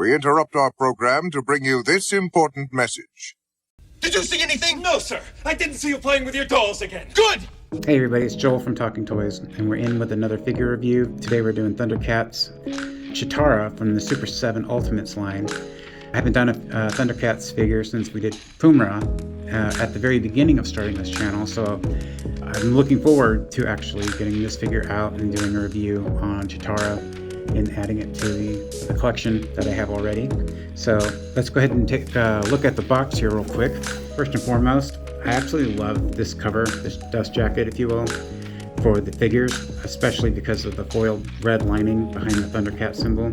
we interrupt our program to bring you this important message. Did you see anything? No, sir. I didn't see you playing with your dolls again. Good! Hey everybody, it's Joel from Talkn Toys, and we're in with another figure review. Today we're doing Thundercats Cheetara from the Super 7 Ultimates line. I haven't done a Thundercats figure since we did Pumra at the very beginning of starting this channel, so I'm looking forward to actually getting this figure out and doing a review on Cheetara and adding it to the collection that I have already. So let's go ahead and take a look at the box here real quick. First and foremost, I absolutely love this cover, this dust jacket, if you will, for the figures, especially because of the foiled red lining behind the Thundercat symbol.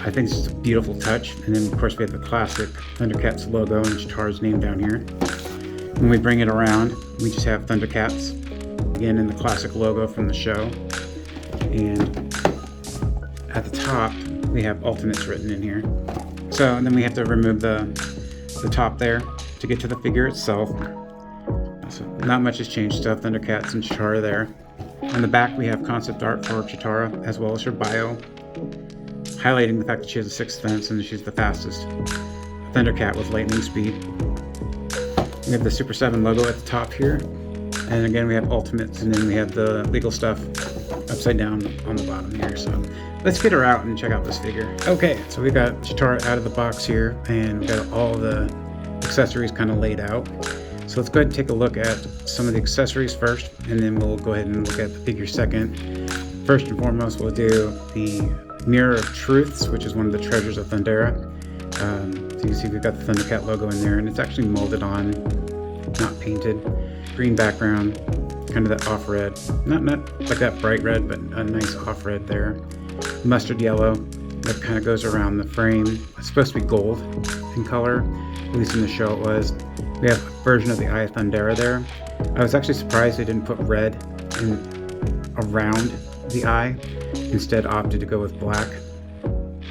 I think it's just a beautiful touch. And then of course we have the classic Thundercats logo and Cheetara's name down here. When we bring it around, we just have Thundercats, again in the classic logo from the show. And at the top, we have Ultimates written in here. So, and then we have to remove the top there to get to the figure itself. So not much has changed. Still have Thundercats and Cheetara there. On the back, we have concept art for Cheetara, as well as her bio, highlighting the fact that she has a sixth sense and she's the fastest Thundercat with lightning speed. We have the Super 7 logo at the top here. And again, we have Ultimates, and then we have the legal stuff upside down on the bottom here. So let's get her out and check out this figure. Okay, so we got Cheetara out of the box here, and we got all the accessories kind of laid out. So let's go ahead and take a look at some of the accessories first, and then we'll go ahead and look at the figure second. First and foremost, we'll do the Mirror of Truths, which is one of the treasures of Thundera. So you can see we've got the Thundercat logo in there, and it's actually molded on, not painted. Green background, kind of that off red, not like that bright red, but a nice off red there. Mustard yellow that kind of goes around the frame. It's supposed to be gold in color, at least in the show it was. We have a version of the Eye of Thundera there. I was actually surprised they didn't put red around the eye, instead opted to go with black.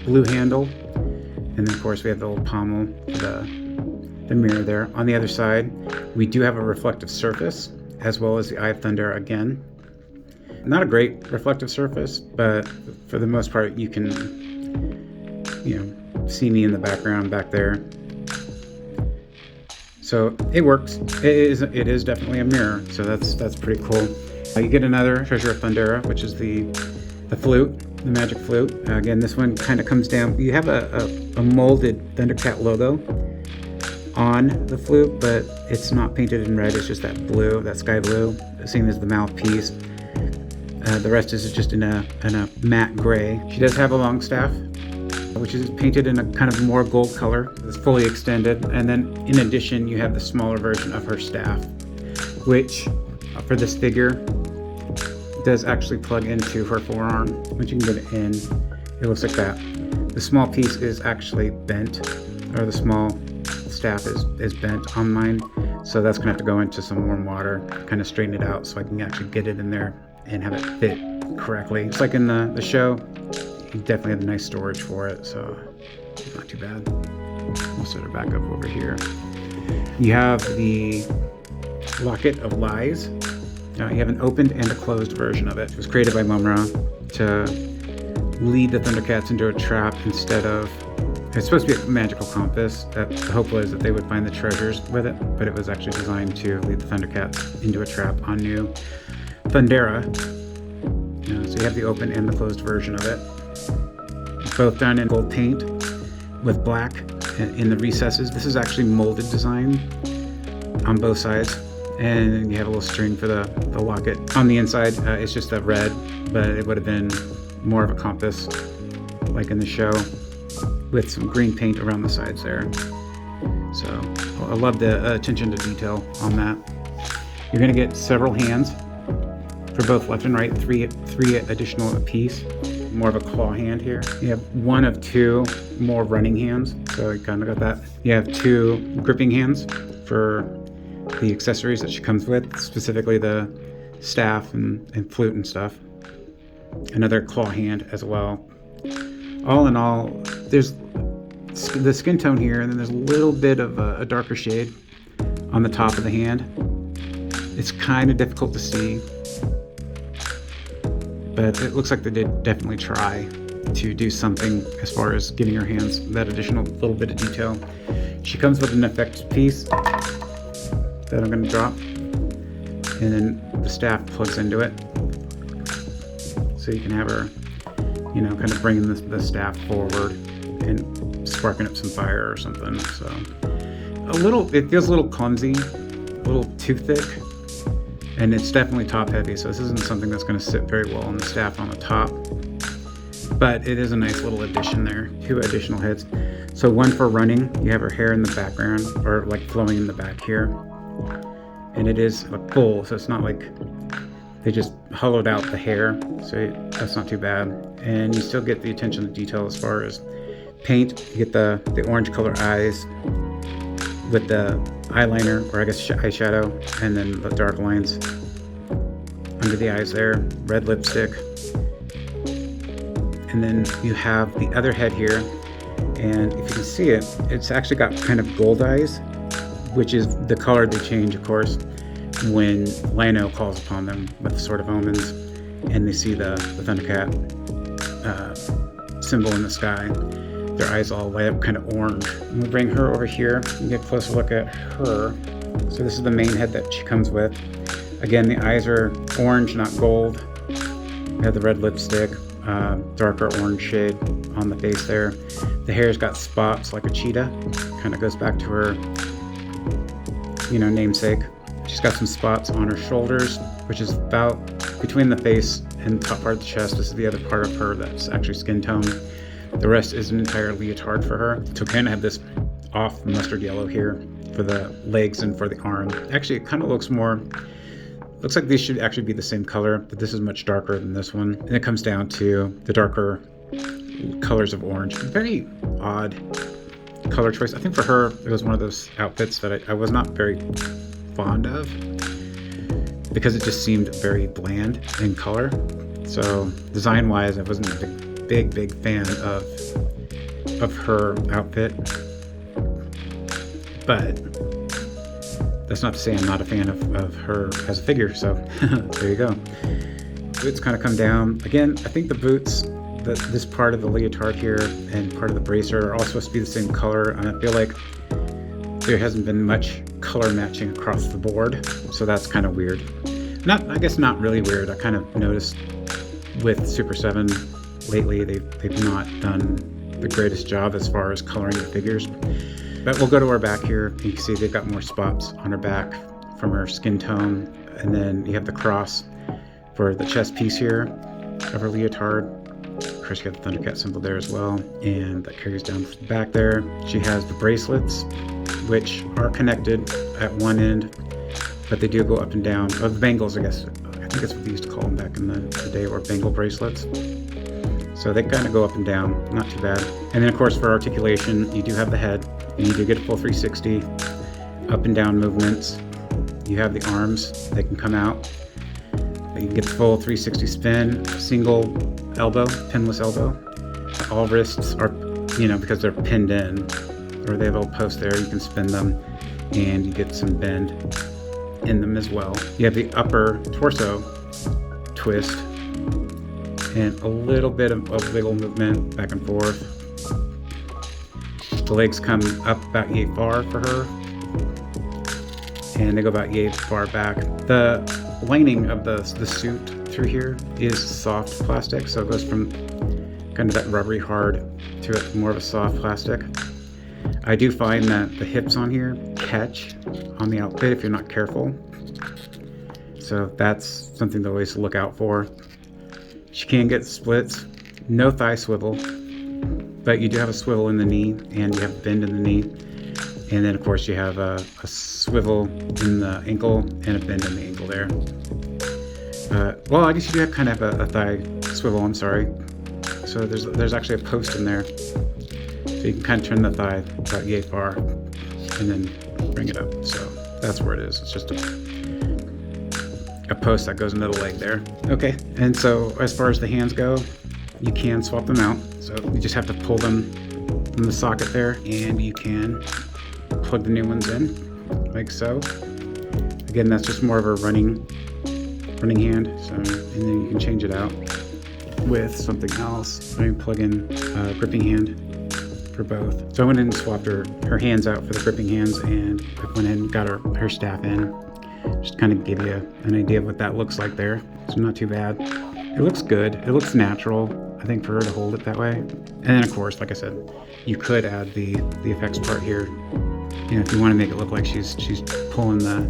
Blue handle, and then of course we have the little pommel for the mirror there. On the other side, we do have a reflective surface, as well as the Eye of Thundera again. Not a great reflective surface, but for the most part, you can, see me in the background back there. So it works. It is definitely a mirror, so that's pretty cool. You get another treasure of Thundera, which is the flute, the magic flute. Again, this one kind of comes down. You have a molded Thundercat logo on the flute, but it's not painted in red. It's just that blue, that sky blue, same as the mouthpiece. The rest is just in a matte gray. She does have a long staff, which is painted in a kind of more gold color. It's fully extended, and then in addition you have the smaller version of her staff, which for this figure does actually plug into her forearm. Once you can get it in, it looks like that. The small piece is actually bent, or the small staff is bent on mine, so that's gonna have to go into some warm water, kind of straighten it out so I can actually get it in there and have it fit correctly. It's like in the show, you definitely have nice storage for it, so not too bad. We'll set it back up over here. You have the Locket of Lies. You have an opened and a closed version of it. It was created by Mumra to lead the Thundercats into a trap instead of... It's supposed to be a magical compass. The hope was that they would find the treasures with it, but it was actually designed to lead the Thundercats into a trap on new Thundera. So you have the open and the closed version of it. Both done in gold paint with black in the recesses. This is actually molded design on both sides. And you have a little string for the locket. On the inside, it's just that red, but it would have been more of a compass, like in the show, with some green paint around the sides there. So I love the attention to detail on that. You're gonna get several hands for both left and right, three additional apiece. More of a claw hand here. You have one of two more running hands, so you kind of got that. You have two gripping hands for the accessories that she comes with, specifically the staff and flute and stuff. Another claw hand as well. All in all, there's the skin tone here, and then there's a little bit of a darker shade on the top of the hand. It's kind of difficult to see, but it looks like they did definitely try to do something as far as giving her hands that additional little bit of detail. She comes with an effect piece that I'm going to drop, and then the staff plugs into it, so you can have her, you know, kind of bringing the staff forward and sparking up some fire or something. So it feels a little clumsy, a little too thick, and it's definitely top heavy, so this isn't something that's going to sit very well on the staff on the top, but it is a nice little addition there. 2 additional heads. So one for running, you have her hair in the background, or like flowing in the back here, and it is like full, so it's not like they just hollowed out the hair, so that's not too bad. And you still get the attention to detail as far as paint. You get the orange color eyes with the eyeliner, or I guess eyeshadow, and then the dark lines under the eyes there, red lipstick. And then you have the other head here, and if you can see it, it's actually got kind of gold eyes, which is the color they change, of course, when Lino calls upon them with the Sword of Omens, and they see the Thundercat symbol in the sky. Their eyes all light up kind of orange. I'm gonna bring her over here and get a closer look at her. So this is the main head that she comes with. Again, the eyes are orange, not gold. We have the red lipstick, darker orange shade on the face there. The hair's got spots like a cheetah. Kind of goes back to her, you know, namesake. She's got some spots on her shoulders, which is about between the face and the top part of the chest. This is the other part of her that's actually skin tone. The rest is an entire leotard for her. So kind of have this off mustard yellow here for the legs and for the arm. Actually, it kind of looks like these should actually be the same color, but this is much darker than this one. And it comes down to the darker colors of orange. Very odd color choice. I think for her, it was one of those outfits that I was not very fond of, because it just seemed very bland in color. So design wise, I wasn't a big fan of her outfit, but that's not to say I'm not a fan of her as a figure. So there you go. Boots kind of come down again. I think the boots, this part of the leotard here and part of the bracer are all supposed to be the same color, and I feel like there hasn't been much color matching across the board, so that's kind of weird. I guess not really weird. I kind of noticed with Super 7 lately they've not done the greatest job as far as coloring the figures. But we'll go to her back here. You can see they've got more spots on her back from her skin tone, and then you have the cross for the chest piece here of her leotard. Of course, you have the Thundercat symbol there as well, and that carries down the back there. She has the bracelets, which are connected at one end, but they do go up and down. Or the bangles, I guess. I think that's what they used to call them back in the day, or bangle bracelets. So they kind of go up and down, not too bad. And then of course for articulation, you do have the head, and you do get a full 360 up and down movements. You have the arms, they can come out. You can get the full 360 spin, single elbow, pinless elbow. All wrists are, because they're pinned in, or they have a little post there, you can spin them, and you get some bend in them as well. You have the upper torso twist, and a little bit of wiggle movement back and forth. The legs come up about yay far for her, and they go about yay far back. The lining of the suit through here is soft plastic, so it goes from kind of that rubbery hard to more of a soft plastic. I do find that the hips on here catch on the outfit if you're not careful, so that's something to always look out for. She can get splits, no thigh swivel, but you do have a swivel in the knee, and you have a bend in the knee, and then of course you have a swivel in the ankle and a bend in the ankle there. Well, I guess you do have kind of a thigh swivel, I'm sorry. So there's actually a post in there, so you can kind of turn the thigh about yay far and then bring it up. So that's where it is. It's just a post that goes into the leg there. Okay, and so as far as the hands go, you can swap them out. So you just have to pull them in the socket there, and you can plug the new ones in like so. Again, that's just more of a running hand, so, and then you can change it out. with something else. Let me plug in gripping hand for both. So I went in and swapped her hands out for the gripping hands, and I went in and got her staff in. Just kind of give you an idea of what that looks like there. So not too bad. It looks good. It looks natural, I think, for her to hold it that way. And then, of course, like I said, you could add the effects part here. You know, if you want to make it look like she's pulling the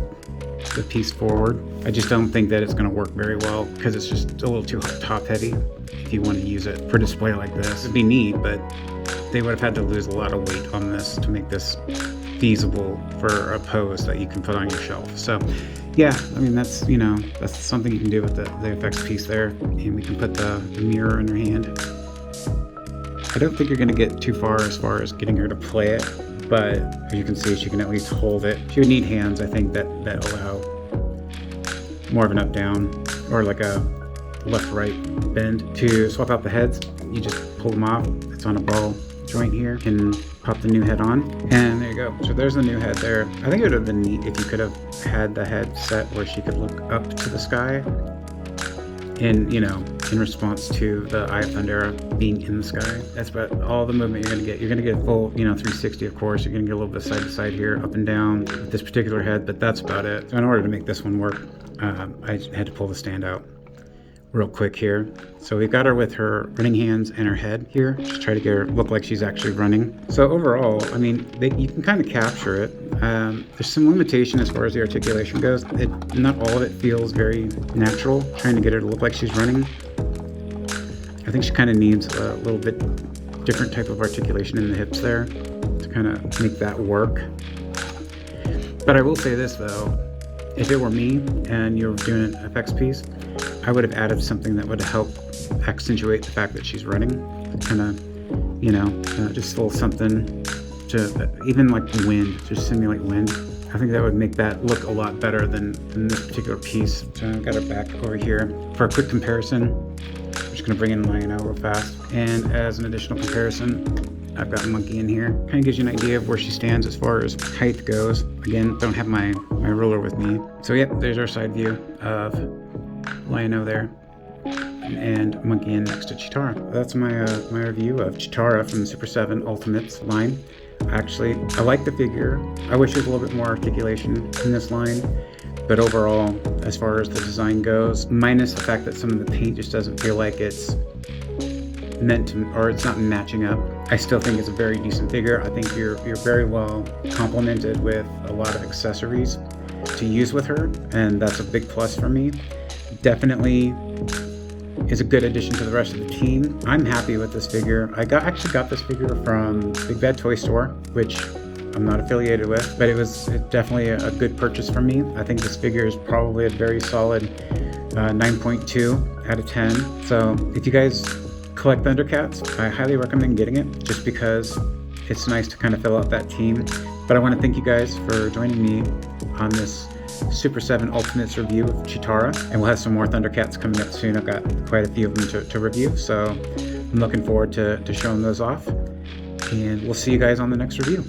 piece forward. I just don't think that it's going to work very well because it's just a little too top heavy if you want to use it for display like this. It'd be neat, but they would have had to lose a lot of weight on this to make this feasible for a pose that you can put on your shelf. So yeah, I mean, that's, you know, that's something you can do with the effects piece there, and we can put the mirror in her hand. I don't think you're going to get too far as getting her to play it, but as you can see, she can at least hold it. She would need hands, I think, that allow more of an up-down or like a left-right bend. To swap out the heads, you just pull them off. It's on a ball joint here. You can pop the new head on, and there you go. So there's the new head there. I think it would have been neat if you could have had the head set where she could look up to the sky, in, you know, in response to the Eye of Thundera being in the sky. That's about all the movement you're gonna get. You're gonna get a full, you know, 360, of course. You're gonna get a little bit side to side here, up and down with this particular head, but that's about it. So in order to make this one work, I had to pull the stand out real quick here. So we've got her with her running hands and her head here. Just try to get her look like she's actually running. So overall, I mean, you can kind of capture it. There's some limitation as far as the articulation goes. Not all of it feels very natural, trying to get her to look like she's running. I think she kind of needs a little bit different type of articulation in the hips there to kind of make that work. But I will say this though, if it were me and you were doing an effects piece, I would have added something that would help accentuate the fact that she's running. Kind of, you know, just a little something to, even like wind, just simulate wind. I think that would make that look a lot better than this particular piece. So I've got her back over here. For a quick comparison, I'm just gonna bring in Lion-O real fast. And as an additional comparison, I've got Monkey in here. Kind of gives you an idea of where she stands as far as height goes. Again, don't have my ruler with me. So yeah, there's our side view of Lion-O there, and Monkey in next to Cheetara. That's my review of Cheetara from the Super 7 Ultimates line. Actually, I like the figure. I wish there was a little bit more articulation in this line, but overall, as far as the design goes, minus the fact that some of the paint just doesn't feel like it's meant to, or it's not matching up, I still think it's a very decent figure. I think you're very well complemented with a lot of accessories to use with her, and that's a big plus for me. Definitely is a good addition to the rest of the team. I'm happy with this figure. I actually got this figure from Big Bad Toy Store, which I'm not affiliated with, but it's definitely a good purchase for me. I think this figure is probably a very solid 9.2 out of 10. So if you guys collect Thundercats, I highly recommend getting it, just because it's nice to kind of fill out that team. But I want to thank you guys for joining me on this Super 7 Ultimates review of Cheetara, and we'll have some more Thundercats coming up soon. I've got quite a few of them to review, so I'm looking forward to showing those off, and we'll see you guys on the next review.